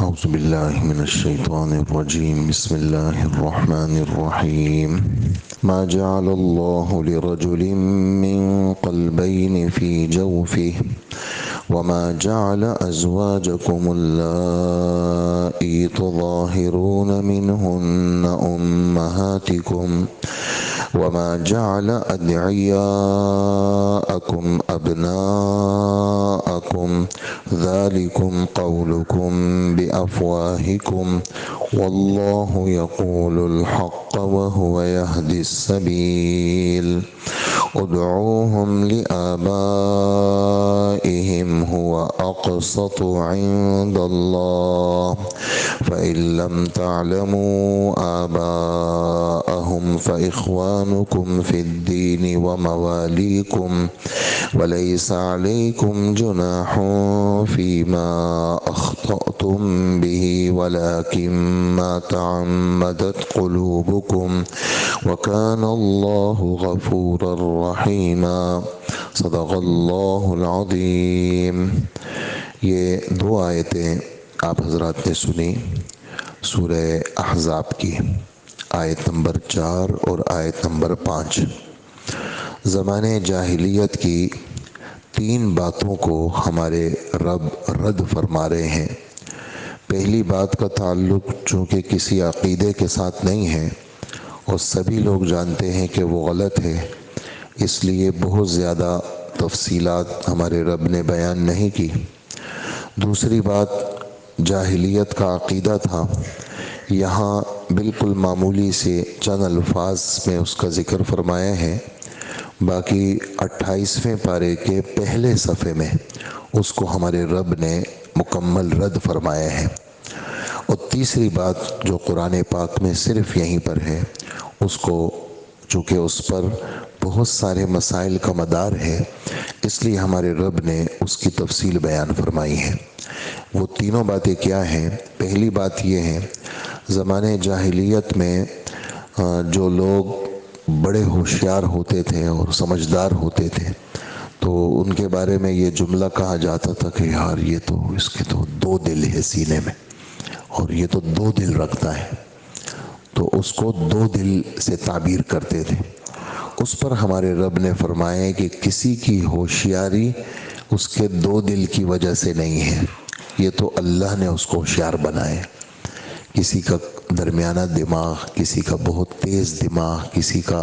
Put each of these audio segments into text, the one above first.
أعوذ بالله من الشيطان الرجيم. بسم الله الرحمن الرحيم. ما جعل الله لرجل من قلبين في جوفه وما جعل أزواجكم اللائي تظاهرون منهن أمهاتكم وما جعل أدعياءكم أبناءكم ذلكم قولكم بأفواهكم والله يقول الحق وهو يهدي السبيل ادعوهم لآبائهم هو أقسط عند الله فإن لم تعلموا آباءهم فإخوانكم في الدين ومواليكم وليس عليكم جناح فيما أخطأتم به ولكن ما تعمدت قلوبكم وكان الله غفورا رحيما صدق اللہ العظیم۔ یہ دو آیتیں آپ حضرات نے سنی سورہ احزاب کی، آیت نمبر 4 اور آیت نمبر 5۔ زمانے جاہلیت کی 3 باتوں کو ہمارے رب رد فرما رہے ہیں۔ پہلی بات کا تعلق چونکہ کسی عقیدے کے ساتھ نہیں ہے اور سبھی لوگ جانتے ہیں کہ وہ غلط ہے، اس لیے بہت زیادہ تفصیلات ہمارے رب نے بیان نہیں کی۔ دوسری بات جاہلیت کا عقیدہ تھا، یہاں بالکل معمولی سے چند الفاظ میں اس کا ذکر فرمایا ہے، باقی 28ویں پارے کے پہلے صفحے میں اس کو ہمارے رب نے مکمل رد فرمایا ہے۔ اور تیسری بات جو قرآن پاک میں صرف یہیں پر ہے، اس کو چونکہ اس پر بہت سارے مسائل کا مدار ہے، اس لیے ہمارے رب نے اس کی تفصیل بیان فرمائی ہے۔ وہ تینوں باتیں کیا ہیں؟ پہلی بات یہ ہے، زمانے جاہلیت میں جو لوگ بڑے ہوشیار ہوتے تھے اور سمجھدار ہوتے تھے تو ان کے بارے میں یہ جملہ کہا جاتا تھا کہ یار یہ تو اس کے تو 2 دل ہے سینے میں، اور یہ تو 2 دل رکھتا ہے، تو اس کو 2 دل سے تعبیر کرتے تھے۔ اس پر ہمارے رب نے فرمایا کہ کسی کی ہوشیاری اس کے 2 دل کی وجہ سے نہیں ہے، یہ تو اللہ نے اس کو ہوشیار بنایا۔ کسی کا درمیانہ دماغ، کسی کا بہت تیز دماغ، کسی کا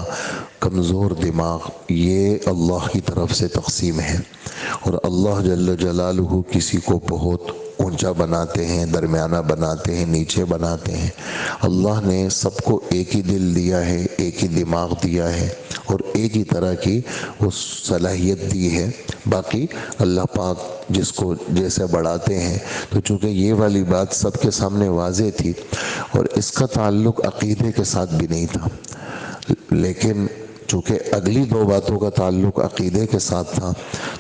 کمزور دماغ، یہ اللہ کی طرف سے تقسیم ہے۔ اور اللہ جل جلالہ کسی کو بہت اونچا بناتے ہیں، درمیانہ بناتے ہیں، نیچے بناتے ہیں۔ اللہ نے سب کو ایک ہی دل دیا ہے، ایک ہی دماغ دیا ہے اور ایک ہی طرح کی وہ صلاحیت دی ہے۔ باقی اللہ پاک جس کو جیسے بڑھاتے ہیں، تو چونکہ یہ والی بات سب کے سامنے واضح تھی اور اس کا تعلق عقیدے کے ساتھ بھی نہیں تھا، لیکن چونکہ اگلی 2 باتوں کا تعلق عقیدے کے ساتھ تھا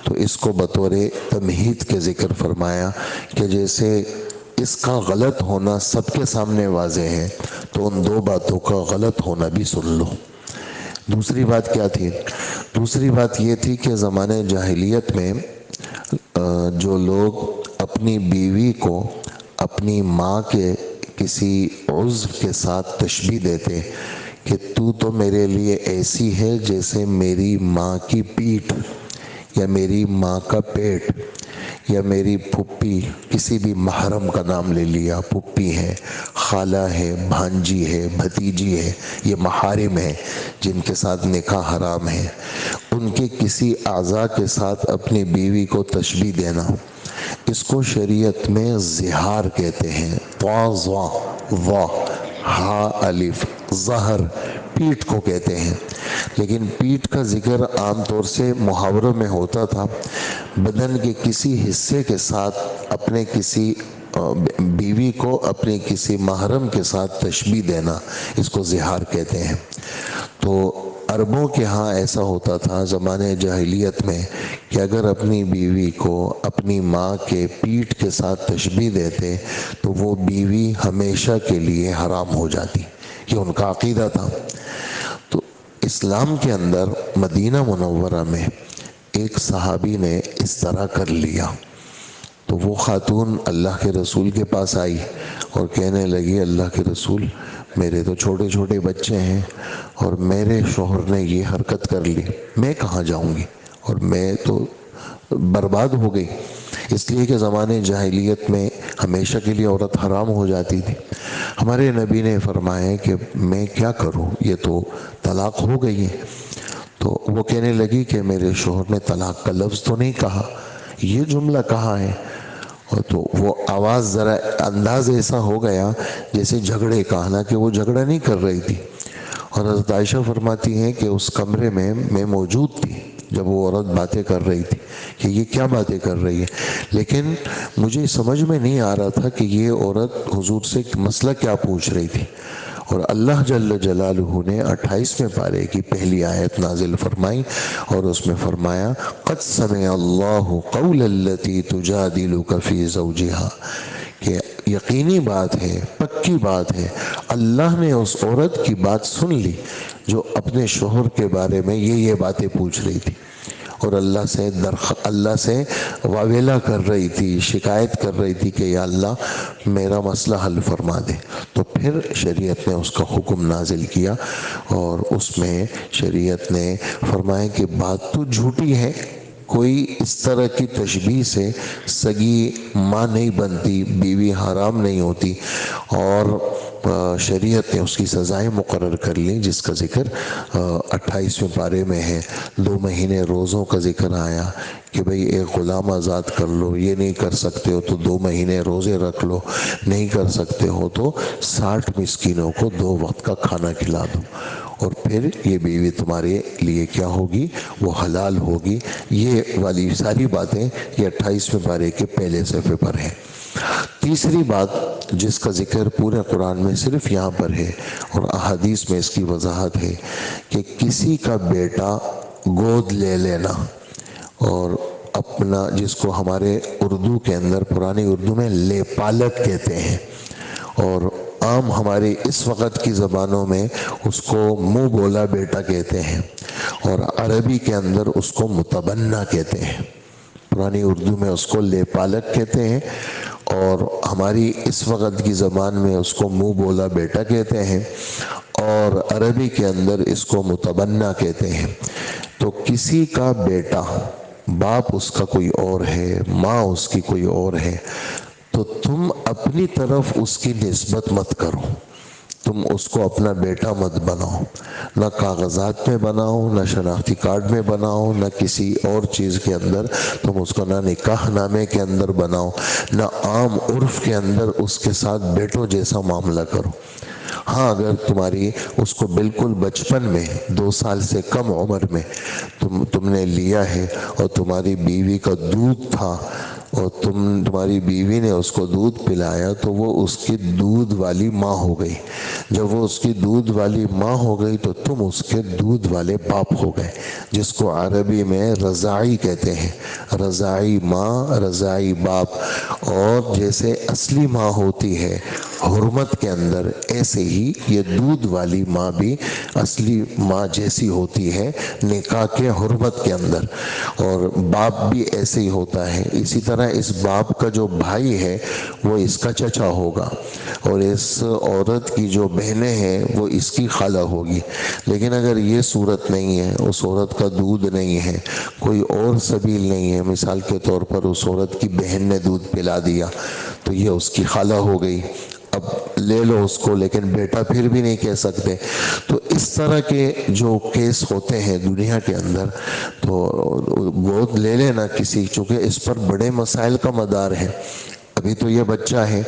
تو اس کو بطور تمہید کے ذکر فرمایا کہ جیسے اس کا غلط ہونا سب کے سامنے واضح ہے تو ان 2 باتوں کا غلط ہونا بھی سن لو۔ دوسری بات کیا تھی؟ دوسری بات یہ تھی کہ زمانے جاہلیت میں جو لوگ اپنی بیوی کو اپنی ماں کے کسی عضو کے ساتھ تشبیہ دیتے کہ تو میرے لیے ایسی ہے جیسے میری ماں کی پیٹھ یا میری ماں کا پیٹ یا میری پھپھی، کسی بھی محرم کا نام لے لیا، پھپھی ہے، خالہ ہے، بھانجی ہے، بھتیجی ہے، یہ محارم ہے جن کے ساتھ نکاح حرام ہے، ان کے کسی اعضاء کے ساتھ اپنی بیوی کو تشبیہ دینا، اس کو شریعت میں زہار کہتے ہیں۔ وا ہا الف ظہر پیٹھ کو کہتے ہیں، لیکن پیٹھ کا ذکر عام طور سے محاوروں میں ہوتا تھا۔ بدن کے کسی حصے کے ساتھ اپنے کسی بیوی کو اپنے کسی محرم کے ساتھ تشبیہ دینا، اس کو زہار کہتے ہیں۔ تو عربوں کے ہاں ایسا ہوتا تھا زمانے جاہلیت میں کہ اگر اپنی بیوی کو اپنی ماں کے پیٹھ کے ساتھ تشبیہ دیتے تو وہ بیوی ہمیشہ کے لیے حرام ہو جاتی، یہ ان کا عقیدہ تھا۔ تو اسلام کے اندر مدینہ منورہ میں ایک صحابی نے اس طرح کر لیا، تو وہ خاتون اللہ کے رسول کے پاس آئی اور کہنے لگی اللہ کے رسول میرے تو چھوٹے چھوٹے بچے ہیں اور میرے شوہر نے یہ حرکت کر لی، میں کہاں جاؤں گی، اور میں تو برباد ہو گئی۔ اس لیے کہ زمانے جاہلیت میں ہمیشہ کے لیے عورت حرام ہو جاتی تھی۔ ہمارے نبی نے فرمایا کہ میں کیا کروں، یہ تو طلاق ہو گئی ہے۔ تو وہ کہنے لگی کہ میرے شوہر نے طلاق کا لفظ تو نہیں کہا، یہ جملہ کہا ہے۔ اور تو وہ آواز ذرا انداز ایسا ہو گیا جیسے جھگڑے کا، حالانکہ وہ جھگڑا نہیں کر رہی تھی۔ اور حضرت عائشہ فرماتی ہیں کہ اس کمرے میں موجود تھی جب وہ عورت باتیں کر رہی تھی کہ یہ کیا باتیں کر رہی ہے، لیکن مجھے سمجھ میں نہیں آ رہا تھا کہ یہ عورت حضور سے مسئلہ کیا پوچھ رہی تھی۔ اور اللہ جل جلالہ نے 28ویں پارے کی پہلی آیت نازل فرمائی اور اس میں فرمایا قد سمع اللہ قول التی تجادلک فی زوجہا، کہ یقینی بات ہے، پکی بات ہے، اللہ نے اس عورت کی بات سن لی جو اپنے شوہر کے بارے میں یہ باتیں پوچھ رہی تھی اور اللہ سے واویلا کر رہی تھی، شکایت کر رہی تھی کہ یا اللہ میرا مسئلہ حل فرما دے۔ تو پھر شریعت نے اس کا حکم نازل کیا اور اس میں شریعت نے فرمایا کہ بات تو جھوٹی ہے، کوئی اس طرح کی تشبیہ سے سگی ماں نہیں بنتی، بیوی حرام نہیں ہوتی، اور شریعت نے اس کی سزائیں مقرر کر لی جس کا ذکر 28ویں پارے میں ہے۔ 2 مہینے روزوں کا ذکر آیا کہ بھئی ایک غلام آزاد کر لو، یہ نہیں کر سکتے ہو تو 2 مہینے روزے رکھ لو، نہیں کر سکتے ہو تو 60 مسکینوں کو 2 وقت کا کھانا کھلا دو، اور پھر یہ بیوی تمہارے لیے کیا ہوگی، وہ حلال ہوگی۔ یہ والی ساری باتیں یہ 28ویں پارے کے پہلے صفحے پر ہیں۔ تیسری بات جس کا ذکر پورے قرآن میں صرف یہاں پر ہے اور احادیث میں اس کی وضاحت ہے کہ کسی کا بیٹا گود لے لینا، اور اپنا جس کو ہمارے اردو کے اندر پرانی اردو میں لے پالک کہتے ہیں، اور عام ہماری اس وقت کی زبانوں میں اس کو منہ بولا بیٹا کہتے ہیں، اور عربی کے اندر اس کو متبنہ کہتے ہیں۔ پرانی اردو میں اس کو لے پالک کہتے ہیں اور ہماری اس وقت کی زبان میں اس کو منہ بولا بیٹا کہتے ہیں، اور عربی کے اندر اس کو متبنہ کہتے ہیں۔ تو کسی کا بیٹا، باپ اس کا کوئی اور ہے، ماں اس کی کوئی اور ہے، تو تم اپنی طرف اس کی نسبت مت کرو، تم اس کو اپنا بیٹا مت بناؤ، نہ کاغذات میں بناؤ، نہ شناختی کارڈ میں بناؤ، نہ کسی اور چیز کے اندر تم اس کو، نہ نکاح نامے کے اندر بناؤ، نہ عام عرف کے اندر اس کے ساتھ بیٹوں جیسا معاملہ کرو۔ ہاں اگر تمہاری اس کو بالکل بچپن میں 2 سال سے کم عمر میں تم نے لیا ہے اور تمہاری بیوی کا دودھ تھا اور تمہاری بیوی نے اس کو دودھ پلایا تو وہ اس کی دودھ والی ماں ہو گئی۔ جب وہ اس کی دودھ والی ماں ہو گئی تو تم اس کے دودھ والے باپ ہو گئے، جس کو عربی میں رضاعی کہتے ہیں۔ رضاعی ماں، رضاعی باپ، اور جیسے اصلی ماں ہوتی ہے حرمت کے اندر، ایسے ہی یہ دودھ والی ماں بھی اصلی ماں جیسی ہوتی ہے نکاح کے حرمت کے اندر، اور باپ بھی ایسے ہی ہوتا ہے۔ اسی طرح اس باپ کا جو بھائی ہے وہ اس کا چچا ہوگا، اور اس عورت کی جو بہنیں ہیں وہ اس کی خالہ ہوگی۔ لیکن اگر یہ صورت نہیں ہے، اس عورت کا دودھ نہیں ہے، کوئی اور سبیل نہیں ہے، مثال کے طور پر اس عورت کی بہن نے دودھ پلا دیا تو یہ اس کی خالہ ہو گئی، اب لے لو اس کو، لیکن بیٹا پھر بھی نہیں کہہ سکتے۔ تو اس طرح کے جو کیس ہوتے ہیں دنیا کے اندر، تو گود لے لینا کسی، چونکہ اس پر بڑے مسائل کا مدار ہے۔ ابھی تو یہ بچہ ہے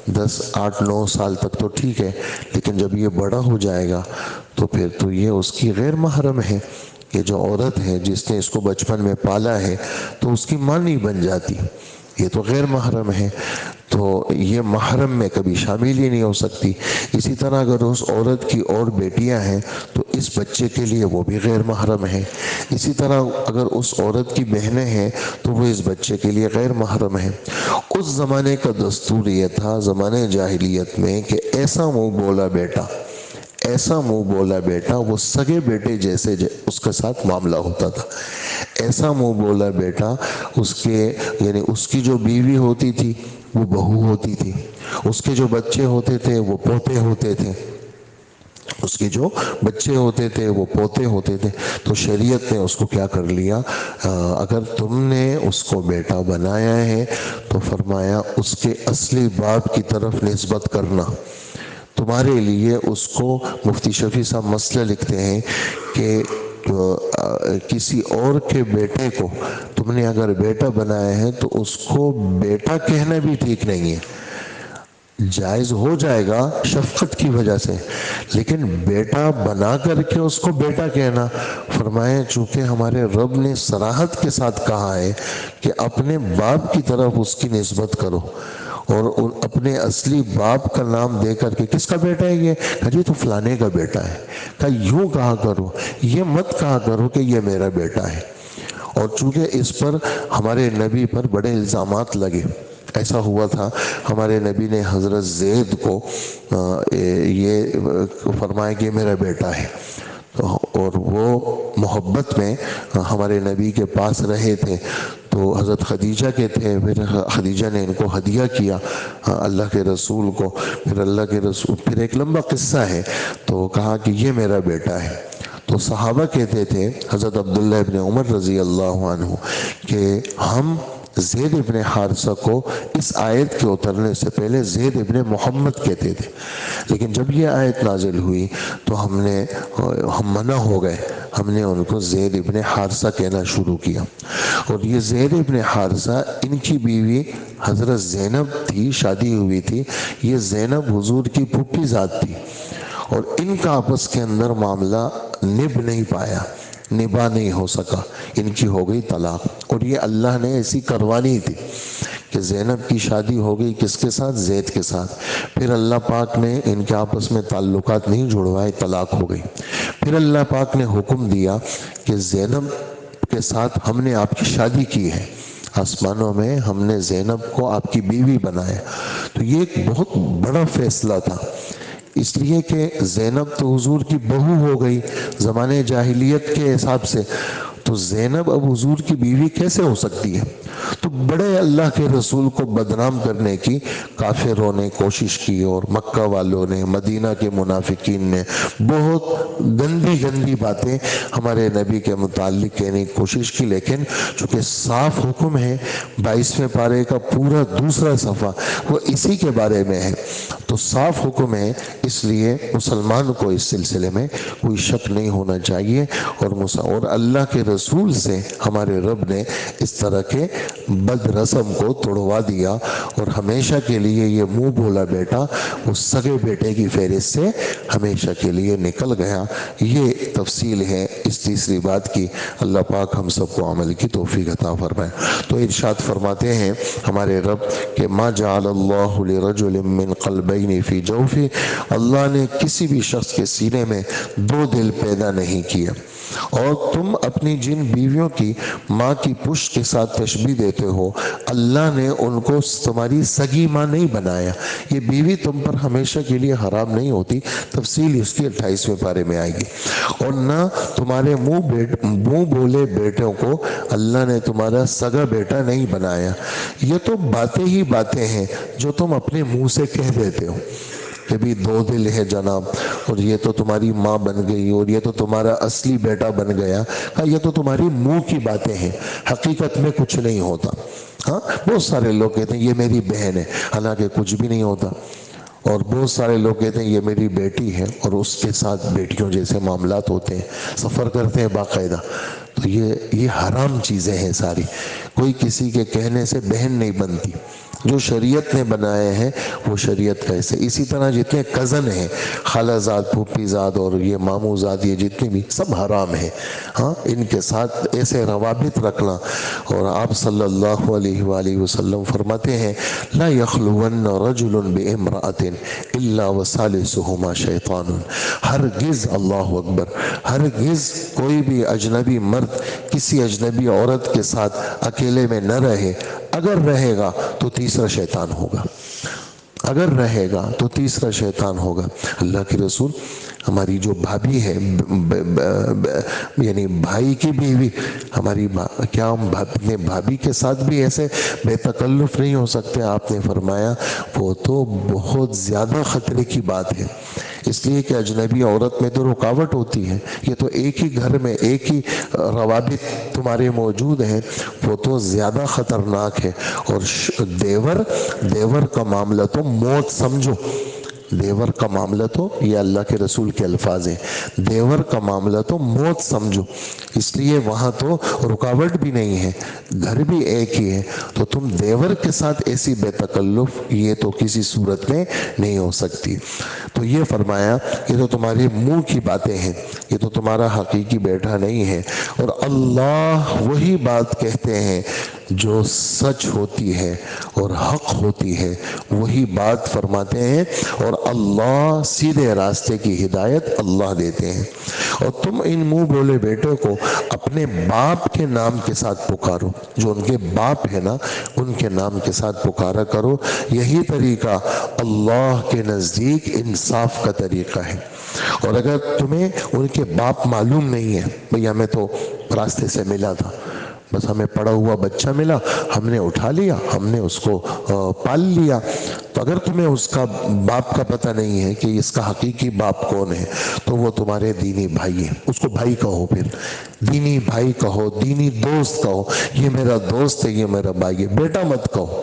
10 8 9 سال تک تو ٹھیک ہے، لیکن جب یہ بڑا ہو جائے گا تو پھر تو یہ اس کی غیر محرم ہے۔ یہ جو عورت ہے جس نے اس کو بچپن میں پالا ہے تو اس کی ماں نہیں بن جاتی، یہ تو غیر محرم ہے، تو یہ محرم میں کبھی شامل ہی نہیں ہو سکتی۔ اسی طرح اگر اس عورت کی اور بیٹیاں ہیں تو اس بچے کے لیے وہ بھی غیر محرم ہیں۔ اسی طرح اگر اس عورت کی بہنیں ہیں تو وہ اس بچے کے لیے غیر محرم ہیں۔ اس زمانے کا دستور یہ تھا زمانے جاہلیت میں کہ ایسا منہ بولا بیٹا، ایسا منہ بولا بیٹا، وہ سگے بیٹے جیسے اس کے ساتھ معاملہ ہوتا تھا۔ ایسا منہ بولا بیٹا، اس کے یعنی اس کی جو بیوی ہوتی تھی وہ بہو ہوتی تھی، اس کے جو بچے ہوتے تھے وہ پوتے ہوتے تھے، اس کے جو بچے ہوتے تھے وہ پوتے ہوتے تھے۔ تو شریعت نے اس کو کیا کر لیا، اگر تم نے اس کو بیٹا بنایا ہے تو فرمایا اس کے اصلی باپ کی طرف نسبت کرنا۔ تمہارے لیے اس کو مفتی شفیع صاحب مسئلہ لکھتے ہیں کہ کسی اور کے بیٹے کو تم نے اگر بیٹا بنایا ہے تو اس کو بیٹا کہنا بھی ٹھیک نہیں ہے، جائز ہو جائے گا شفقت کی وجہ سے، لیکن بیٹا بنا کر کے اس کو بیٹا کہنا، فرمائے چونکہ ہمارے رب نے صراحت کے ساتھ کہا ہے کہ اپنے باپ کی طرف اس کی نسبت کرو، اور اپنے اصلی باپ کا نام دے کر کے کس کا بیٹا ہے یہ، کہا جی تو فلانے کا بیٹا ہے، کہا یوں کہا کرو، یہ مت کہا کرو کہ یہ میرا بیٹا ہے۔ اور چونکہ اس پر ہمارے نبی پر بڑے الزامات لگے، ایسا ہوا تھا ہمارے نبی نے حضرت زید کو یہ فرمایا کہ میرا بیٹا ہے، اور وہ محبت میں ہمارے نبی کے پاس رہے تھے، تو حضرت خدیجہ کے تھے، پھر خدیجہ نے ان کو ہدیہ کیا اللہ کے رسول کو، پھر اللہ کے رسول، پھر ایک لمبا قصہ ہے، تو کہا کہ یہ میرا بیٹا ہے۔ تو صحابہ کہتے تھے حضرت عبداللہ ابن عمر رضی اللہ عنہ کہ ہم زید ابن حارثہ کو اس آیت کے اترنے سے پہلے زید ابن محمد کہتے تھے، لیکن جب یہ آیت نازل ہوئی تو ہم منع ہو گئے، ہم نے ان کو زید ابن حارثہ کہنا شروع کیا۔ اور یہ زید ابن حارثہ، ان کی بیوی حضرت زینب تھی، شادی ہوئی تھی، یہ زینب حضور کی پھوپھی ذات تھی، اور ان کا آپس کے اندر معاملہ نبھ نہیں پایا، نباہ نہیں ہو سکا، ان کی ہو گئی طلاق، اور یہ اللہ نے ایسی کروانی تھی کہ زینب کی شادی ہو گئی کس کے ساتھ، زید کے ساتھ، پھر اللہ پاک نے ان کے آپس میں تعلقات نہیں جڑوائے، طلاق ہو گئی، پھر اللہ پاک نے حکم دیا کہ زینب کے ساتھ ہم نے آپ کی شادی کی ہے، آسمانوں میں ہم نے زینب کو آپ کی بیوی بنایا۔ تو یہ ایک بہت بڑا فیصلہ تھا، اس لیے کہ زینب تو حضور کی بہو ہو گئی زمانے جاہلیت کے حساب سے، تو زینب اب حضور کی بیوی کیسے ہو سکتی ہے؟ تو بڑے اللہ کے رسول کو بدنام کرنے کی کافروں نے کوشش کی، اور مکہ والوں نے، مدینہ کے منافقین نے بہت گندی گندی باتیں ہمارے نبی کے متعلق کہنے کی کوشش کی، لیکن چونکہ صاف حکم ہے، 22ویں پارے کا پورا دوسرا صفحہ وہ اسی کے بارے میں ہے، تو صاف حکم ہے، اس لیے مسلمان کو اس سلسلے میں کوئی شک نہیں ہونا چاہیے، اور اللہ کے رسول سے ہمارے رب نے اس طرح کے بد رسم کو توڑوا دیا، اور ہمیشہ کے لیے یہ منہ بولا بیٹا اس سگے بیٹے کی فہرست سے ہمیشہ کے لیے نکل گیا۔ یہ تفصیل ہے اس تیسری بات کی، اللہ پاک ہم سب کو عمل کی توفیق عطا فرمائے۔ تو ارشاد فرماتے ہیں ہمارے رب کہ ما جعل اللہ لرجل من قلبین فی جوفہ، اللہ نے کسی بھی شخص کے سینے میں دو دل پیدا نہیں کیا، اور تم اپنی جن بیویوں کی ماں کی پشت کے ساتھ تشبیہ دیتے ہو، اللہ نے ان کو تمہاری سگی ماں نہیں بنایا، یہ بیوی تم پر ہمیشہ کے لیے حرام نہیں ہوتی، تفصیل اس کی 28ویں پارے میں آئے گی، اور نہ تمہارے منہ بولے بیٹوں کو اللہ نے تمہارا سگا بیٹا نہیں بنایا۔ یہ تو باتیں ہی باتیں ہیں جو تم اپنے منہ سے کہہ دیتے ہو کہ بھی دو دل ہے جناب، اور یہ تو تمہاری ماں بن گئی، اور یہ تو تمہارا اصلی بیٹا بن گیا، یہ تو تمہاری منہ کی باتیں ہیں، حقیقت میں کچھ نہیں ہوتا۔ ہاں بہت سارے لوگ کہتے ہیں یہ میری بہن ہے، حالانکہ کچھ بھی نہیں ہوتا، اور بہت سارے لوگ کہتے ہیں یہ میری بیٹی ہے، اور اس کے ساتھ بیٹیوں جیسے معاملات ہوتے ہیں، سفر کرتے ہیں باقاعدہ، تو یہ حرام چیزیں ہیں ساری، کوئی کسی کے کہنے سے بہن نہیں بنتی، جو شریعت نے بنائے ہیں وہ شریعت کا حصہ۔ اسی طرح جتنے کزن ہیں، خالہ زاد، پھوپھی زاد، اور یہ ماموں زاد، یہ جتنے بھی سب حرام ہیں، ہاں ان کے ساتھ ایسے روابط رکھنا۔ اور آپ صلی اللہ علیہ وآلہ وسلم فرماتے ہیں لا یخلون رجل بامرأة الا وثالثهما شیطان، ہرگز، اللہ اکبر، ہرگز کوئی بھی اجنبی مرد کسی اجنبی عورت کے ساتھ اکیلے میں نہ رہے، اگر رہے گا تو تیسرا شیطان ہوگا۔ اگر رہے گا تو تیسرا شیطان ہوگا۔ اللہ کے رسول، ہماری جو بھابھی ہے یعنی بھائی کی بیوی ہماری، کیا ہم اپنے بھابھی کے ساتھ بھی ایسے بے تکلف نہیں ہو سکتے؟ آپ نے فرمایا وہ تو بہت زیادہ خطرے کی بات ہے، اس لیے کہ اجنبی عورت میں تو رکاوٹ ہوتی ہے، یہ تو ایک ہی گھر میں ایک ہی روابط تمہارے موجود ہیں، وہ تو زیادہ خطرناک ہے۔ اور دیور کا معاملہ تو موت سمجھو، دیور کا معاملہ تو، یہ اللہ کے رسول کے الفاظ ہیں، دیور کا معاملہ تو موت سمجھو، اس لیے وہاں تو رکاوٹ بھی نہیں ہے، گھر بھی ایک ہی ہے، تو تم دیور کے ساتھ ایسی بے تکلف یہ تو کسی صورت میں نہیں ہو سکتی۔ تو یہ فرمایا یہ تو تمہاری منہ کی باتیں ہیں، یہ تو تمہارا حقیقی بیٹا نہیں ہے، اور اللہ وہی بات کہتے ہیں جو سچ ہوتی ہے اور حق ہوتی ہے، وہی بات فرماتے ہیں، اور اللہ سیدھے راستے کی ہدایت اللہ دیتے ہیں۔ اور تم ان منہ بولے بیٹے کو اپنے باپ کے نام کے ساتھ پکارو، جو ان کے باپ ہے نا ان کے نام کے ساتھ پکارا کرو، یہی طریقہ اللہ کے نزدیک انصاف کا طریقہ ہے۔ اور اگر تمہیں ان کے باپ معلوم نہیں ہے، بھئی ہمیں تو راستے سے ملا تھا، بس ہمیں پڑا ہوا بچہ ملا، ہم نے اٹھا لیا، ہم نے اس کو پال لیا، تو اگر تمہیں اس کا باپ کا پتہ نہیں ہے کہ اس کا حقیقی باپ کون ہے، تو وہ تمہارے دینی بھائی ہے، اس کو بھائی کہو، پھر دینی بھائی کہو، دینی دوست کہو، یہ میرا دوست ہے، یہ میرا بھائی ہے، بیٹا مت کہو۔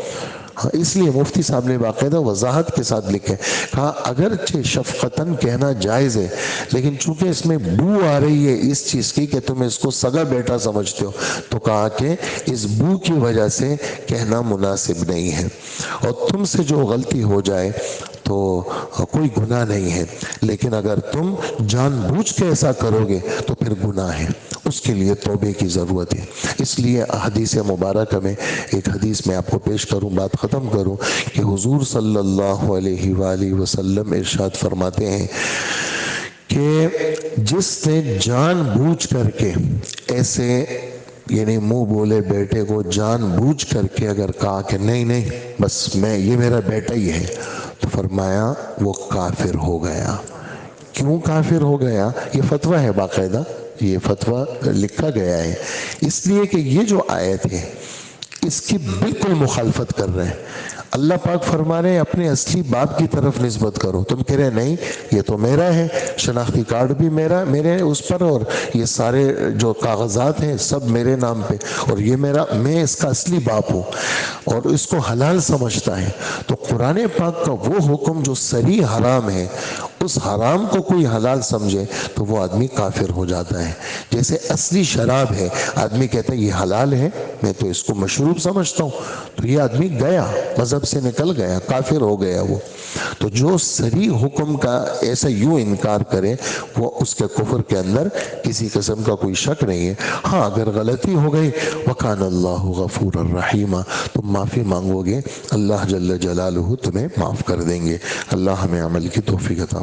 اس لیے مفتی صاحب نے باقاعدہ وضاحت کے ساتھ لکھے، کہا اگرچہ شفقتاً کہنا جائز ہے، لیکن چونکہ اس میں بو آ رہی ہے اس چیز کی کہ تم اس کو سگا بیٹا سمجھتے ہو، تو کہا کہ اس بو کی وجہ سے کہنا مناسب نہیں ہے، اور تم سے جو غلطی ہو جائے تو کوئی گناہ نہیں ہے، لیکن اگر تم جان بوجھ کے ایسا کرو گے تو پھر گناہ ہے، اس کے لیے توبے کی ضرورت ہے۔ اس لیے حدیث مبارکہ میں ایک حدیث میں آپ کو پیش کروں، بات ختم کروں، کہ حضور صلی اللہ علیہ وآلہ وسلم ارشاد فرماتے ہیں کہ جس نے جان بوجھ کر کے ایسے یعنی منہ بولے بیٹے کو جان بوجھ کر کے اگر کہا کہ نہیں نہیں بس یہ میرا بیٹا ہی ہے، تو فرمایا وہ کافر ہو گیا۔ کیوں کافر ہو گیا؟ یہ فتویٰ ہے، باقاعدہ یہ فتویٰ لکھا گیا ہے، اس لیے کہ یہ جو آیت ہے اس کی بالکل مخالفت کر رہے ہیں۔ اللہ پاک فرما رہے ہیں اپنے اصلی باپ کی طرف نسبت کرو، تم کہہ رہے نہیں یہ تو میرا ہے، شناختی کارڈ بھی میرے اس پر، اور یہ سارے جو کاغذات ہیں سب میرے نام پہ، اور یہ میں اس کا اصلی باپ ہوں، اور اس کو حلال سمجھتا ہے۔ تو قرآن پاک کا وہ حکم جو صریح حرام ہے، اس حرام کو کوئی حلال سمجھے تو وہ آدمی کافر ہو جاتا ہے۔ جیسے اصلی شراب ہے، آدمی کہتا ہے یہ حلال ہے، میں تو اس کو مشروب سمجھتا ہوں، تو یہ آدمی گیا، مذہب سے نکل گیا، کافر ہو گیا وہ۔ تو جو صریح حکم کا ایسا یوں انکار کرے وہ اس کے کفر کے اندر کسی قسم کا کوئی شک نہیں ہے۔ ہاں اگر غلطی ہو گئی وَكَانَ اللَّهُ غَفُورًا رَحِيمًا، تم معافی مانگو گے اللہ جل جلالہ تمہیں معاف کر دیں گے۔ اللہ ہمیں عمل کی توفیق عطا